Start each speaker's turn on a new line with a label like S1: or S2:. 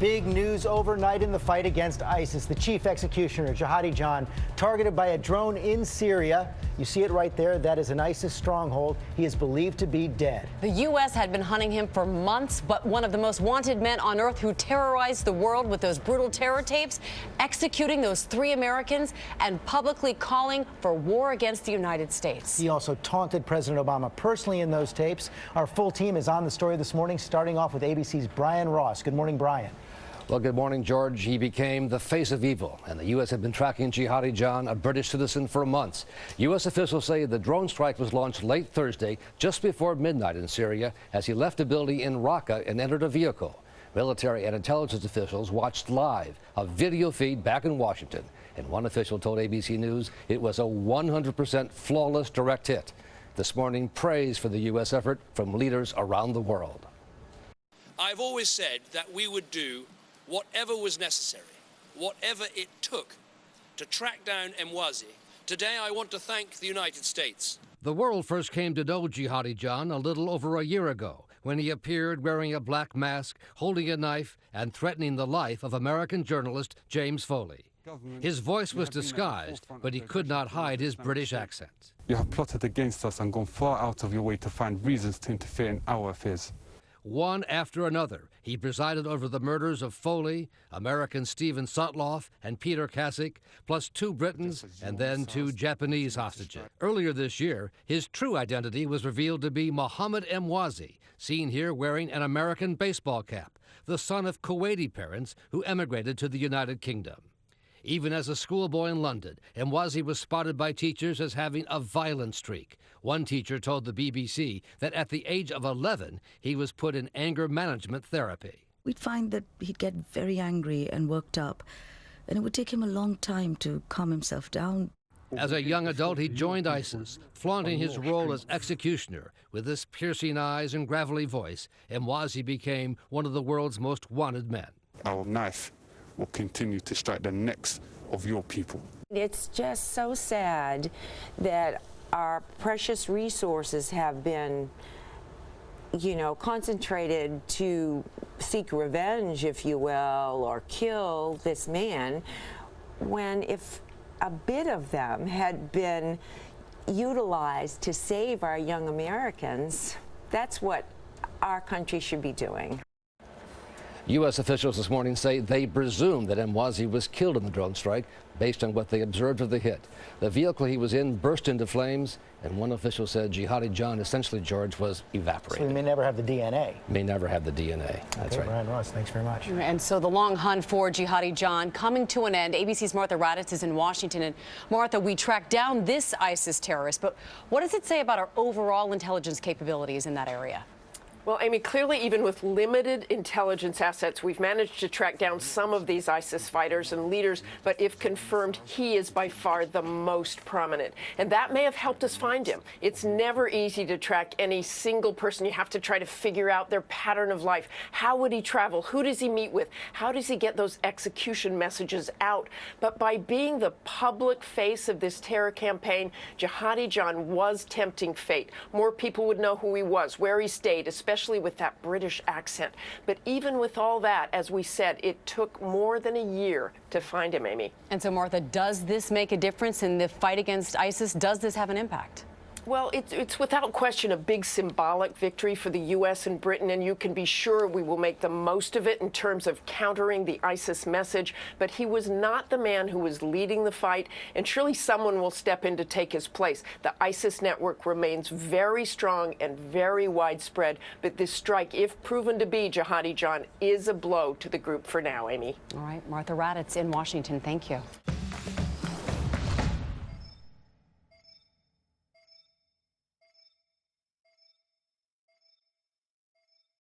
S1: big news overnight in the fight against ISIS. The chief executioner, Jihadi John, targeted by a drone in Syria. You see it right there. That is an ISIS stronghold. He is believed to be dead.
S2: The U.S. had been hunting him for months, but one of the most wanted men on earth who terrorized the world with those brutal terror tapes, executing those 3 Americans and publicly calling for war against the United States.
S1: He also taunted President Obama personally in those tapes. Our full team is on the story this morning, starting off with ABC's Brian Ross. Good morning, Brian.
S3: Well, good morning, George. He became the face of evil, and the U.S. had been tracking Jihadi John, a British citizen, for months. U.S. officials say the drone strike was launched late Thursday, just before midnight in Syria, as he left a building in Raqqa and entered a vehicle. Military and intelligence officials watched live a video feed back in Washington, and one official told ABC News it was a 100% flawless direct hit. This morning, praise for the U.S. effort from leaders around the world.
S4: I've always said that we would do whatever was necessary, whatever it took to track down Emwazi. Today, I want to thank the United States.
S3: The world first came to know Jihadi John a little over a year ago, when he appeared wearing a black mask, holding a knife, and threatening the life of American journalist James Foley. His voice was disguised, but he could not hide his British accent.
S5: You have plotted against us and gone far out of your way to find reasons to interfere in our affairs.
S3: One after another, he presided over the murders of Foley, American Stephen Sotloff, and Peter Kasich, plus 2 Britons and then 2 Japanese hostages. Earlier this year, his true identity was revealed to be Mohammed Emwazi, seen here wearing an American baseball cap, the son of Kuwaiti parents who emigrated to the United Kingdom. Even as a schoolboy in London, Emwazi was spotted by teachers as having a violent streak. One teacher told the BBC that at the age of 11, he was put in anger management therapy.
S6: We'd find that he'd get very angry and worked up, and it would take him a long time to calm himself down.
S3: As a young adult, he joined ISIS, flaunting his role as executioner. With his piercing eyes and gravelly voice, Emwazi became one of the world's most wanted men.
S5: Our knife will continue to strike the necks of your people.
S7: It's just so sad that our precious resources have been, concentrated to seek revenge, if you will, or kill this man, when if a bit of them had been utilized to save our young Americans, that's what our country should be doing.
S3: U.S. officials this morning say they presume that Emwazi was killed in the drone strike based on what they observed of the hit. The vehicle he was in burst into flames, and one official said Jihadi John, essentially, George, was evaporated.
S1: So he may never have the DNA.
S3: May never have the DNA. That's right.
S1: Brian Ross, thanks very much.
S2: And so the long hunt for Jihadi John coming to an end. ABC's Martha Raddatz is in Washington. And Martha, we tracked down this ISIS terrorist, but what does it say about our overall intelligence capabilities in that area?
S8: Well, Amy, clearly, even with limited intelligence assets, we've managed to track down some of these ISIS fighters and leaders. But if confirmed, he is by far the most prominent. And that may have helped us find him. It's never easy to track any single person. You have to try to figure out their pattern of life. How would he travel? Who does he meet with? How does he get those execution messages out? But by being the public face of this terror campaign, Jihadi John was tempting fate. More people would know who he was, where he stayed, especially with that British accent. But even with all that, as we said, it took more than a year to find him, Amy.
S2: And so, Martha, does this make a difference in the fight against ISIS? Does this have an impact?
S8: Well, it's without question a big symbolic victory for the U.S. and Britain, and you can be sure we will make the most of it in terms of countering the ISIS message. But he was not the man who was leading the fight, and surely someone will step in to take his place. The ISIS network remains very strong and very widespread, but this strike, if proven to be Jihadi John, is a blow to the group for now, Amy.
S2: All right, Martha Raddatz in Washington. Thank you.